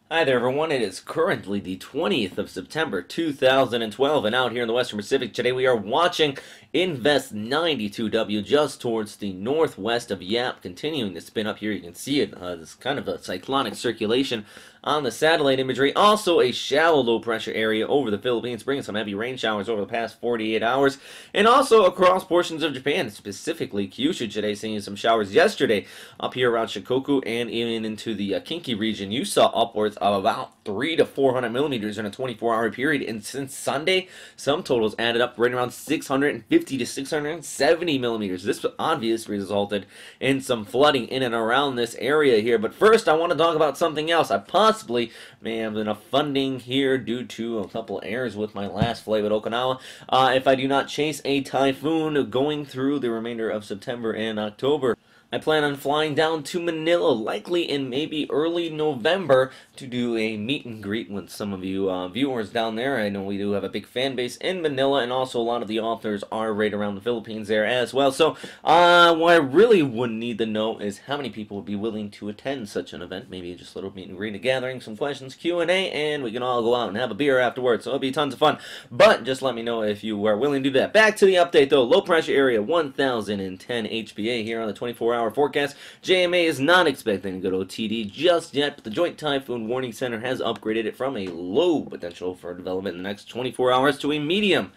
Hi there everyone, it is currently the 20th of September 2012 and out here in the Western Pacific today we are watching Invest 92W just towards the northwest of Yap, continuing to spin up here. You can see it, this kind of a cyclonic circulation on the satellite imagery. Also a shallow low pressure area over the Philippines, bringing some heavy rain showers over the past 48 hours, and also across portions of Japan, specifically Kyushu today, seeing some showers yesterday up here around Shikoku and even into the Kinki region. You saw upwards of about 300 to 400 millimeters in a 24-hour period, and since Sunday, some totals added up right around 650 to 670 millimeters. This obviously resulted in some flooding in and around this area here. But first, I want to talk about something else. I possibly may have enough funding here due to a couple errors with my last flight with Okinawa. If I do not chase a typhoon going through the remainder of September and October, I plan on flying down to Manila, likely in maybe early November, to do a meet and greet with some of you viewers down there. I know we do have a big fan base in Manila, and also a lot of the authors are right around the Philippines there as well. So, what I really would need to know is how many people would be willing to attend such an event. Maybe just a little meet and greet, a gathering, some questions, Q&A, and we can all go out and have a beer afterwards. So it'll be tons of fun. But just let me know if you are willing to do that. Back to the update though. Low pressure area 1010 HPA here on the 24-hour forecast. JMA is not expecting to go to OTD just yet, but the Joint Typhoon Warning Center has upgraded it from a low potential for development in the next 24 hours to a medium.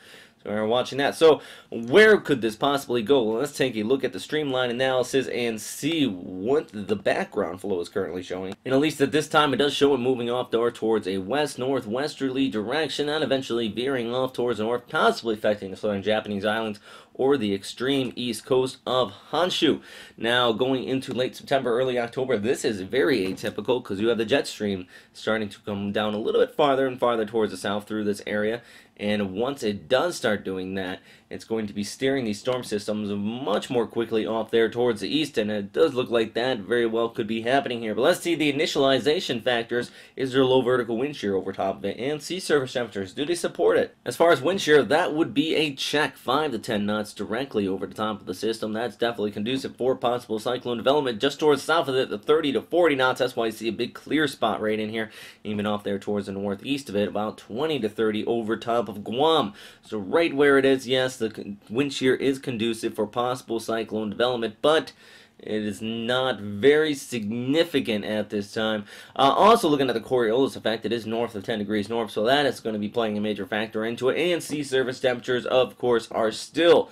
So we're watching that. So where could this possibly go? Well, let's take a look at the streamline analysis and see what the background flow is currently showing. And at least at this time, it does show it moving off towards a west-northwesterly direction and eventually veering off towards the north, possibly affecting the southern Japanese islands or the extreme east coast of Honshu. Now, going into late September, early October, this is very atypical because you have the jet stream starting to come down a little bit farther and farther towards the south through this area. And once it does start doing that, it's going to be steering these storm systems much more quickly off there towards the east, and it does look like that very well could be happening here. But let's see the initialization factors. Is there low vertical wind shear over top of it? And sea surface temperatures, do they support it? As far as wind shear, that would be a check. 5 to 10 knots directly over the top of the system. That's definitely conducive for possible cyclone development. Just towards south of it, the 30 to 40 knots. That's why you see a big clear spot right in here. Even off there towards the northeast of it, about 20 to 30 over top of Guam. So right where it is, yes, the wind shear is conducive for possible cyclone development, but it is not very significant at this time. Also looking at the Coriolis effect, it is north of 10 degrees north, so that is going to be playing a major factor into it. And sea surface temperatures, of course, are still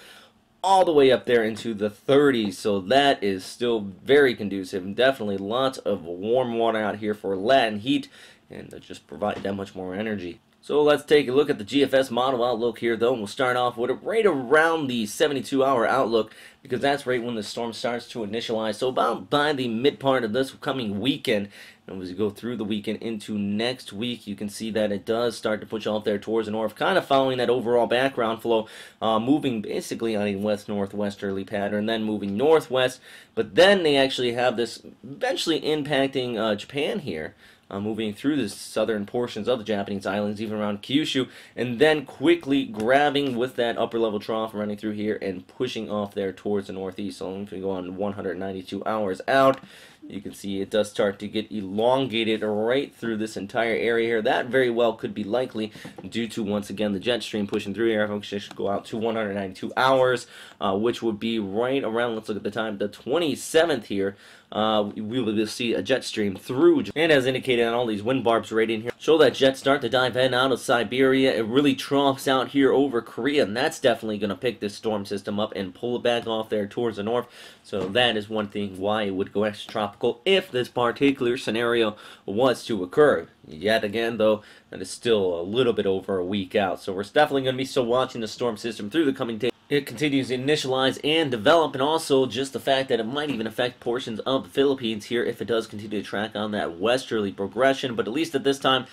all the way up there into the 30s, so that is still very conducive. And definitely lots of warm water out here for latent heat, and just provide that much more energy. So let's take a look at the GFS model outlook here, though, and we'll start off with it right around the 72-hour outlook, because that's right when the storm starts to initialize. So about by the mid part of this coming weekend, and as we go through the weekend into next week, you can see that it does start to push off there towards the north, kind of following that overall background flow, moving basically on a west-northwesterly pattern, then moving northwest. But then they actually have this eventually impacting Japan here. Moving through the southern portions of the Japanese islands, even around Kyushu, and then quickly grabbing with that upper level trough running through here and pushing off there towards the northeast. So if we go on 192 hours out, you can see it does start to get elongated right through this entire area here. That very well could be likely due to, once again, the jet stream pushing through here. It should go out to 192 hours, which would be right around, let's look at the time, the 27th here. We will see a jet stream through, and as indicated on all these wind barbs right in here, show that jet start to dive in out of Siberia. It really troughs out here over Korea, and that's definitely going to pick this storm system up and pull it back off there towards the north. So that is one thing why it would go extratropical if this particular scenario was to occur. Yet again, though, that is still a little bit over a week out. So we're definitely going to be still watching the storm system through the coming days. It continues to initialize and develop, and also just the fact that it might even affect portions of the Philippines here if it does continue to track on that westerly progression. But at least at this time,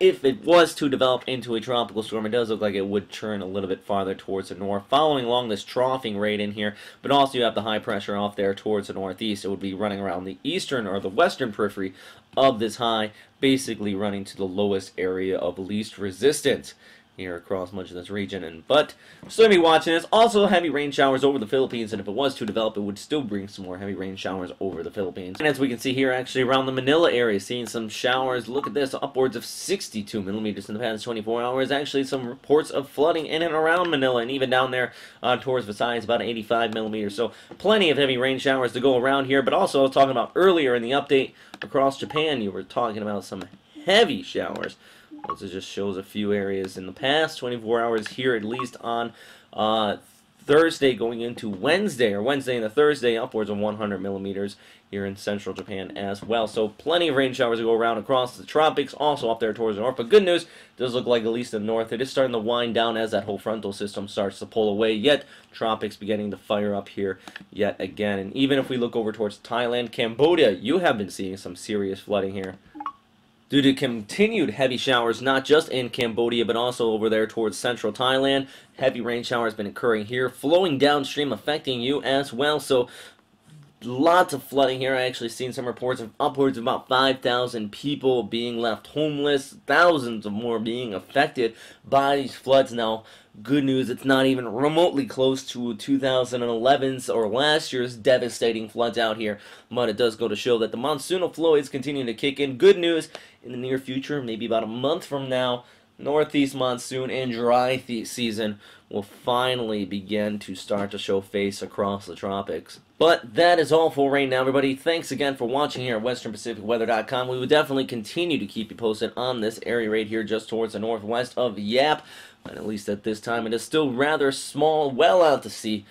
if it was to develop into a tropical storm, it does look like it would turn a little bit farther towards the north, following along this troughing rate in here. But also you have the high pressure off there towards the northeast. It would be running around the eastern or the western periphery of this high, basically running to the lowest area of least resistance. here across much of this region. But we're still going to be watching this. Also, heavy rain showers over the Philippines, and if it was to develop, it would still bring some more heavy rain showers over the Philippines. And as we can see here, actually around the Manila area, seeing some showers. Look at this, upwards of 62 millimeters in the past 24 hours. Actually, some reports of flooding in and around Manila, and even down there towards Visayas, about 85 millimeters. So plenty of heavy rain showers to go around here. But also, I was talking about earlier in the update across Japan, you were talking about some heavy showers. This just shows a few areas in the past 24 hours here, at least on Thursday going into Wednesday, or Wednesday into Thursday, upwards of 100 millimeters here in central Japan as well. So plenty of rain showers to go around across the tropics, also up there towards the north. But good news, it does look like at least in the north, it is starting to wind down as that whole frontal system starts to pull away, yet tropics beginning to fire up here yet again. And even if we look over towards Thailand, Cambodia, you have been seeing some serious flooding here due to continued heavy showers, not just in Cambodia, but also over there towards central Thailand. Heavy rain showers have been occurring here, flowing downstream, affecting you as well. So lots of flooding here. I actually seen some reports of upwards of about 5,000 people being left homeless, thousands of more being affected by these floods. Now, good news, it's not even remotely close to 2011's or last year's devastating floods out here, but it does go to show that the monsoonal flow is continuing to kick in. Good news, in the near future, maybe about a month from now, northeast monsoon and dry season will finally begin to start to show face across the tropics. But that is all for right now, everybody. Thanks again for watching here at westernpacificweather.com. We will definitely continue to keep you posted on this area right here just towards the northwest of Yap. And at least at this time, it is still rather small, well out to sea.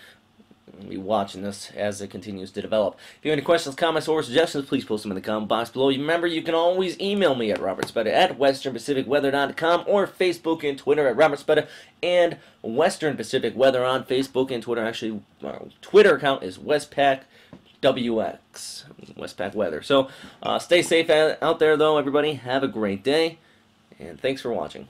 We'll be watching this as it continues to develop. If you have any questions, comments, or suggestions, please post them in the comment box below. Remember, you can always email me at robertspeta at westernpacificweather.com or Facebook and Twitter at robertspeta and Western Pacific Weather on Facebook and Twitter. Actually, our Twitter account is WestPacWX, Westpac Weather. So stay safe out there, though, everybody. Have a great day, and thanks for watching.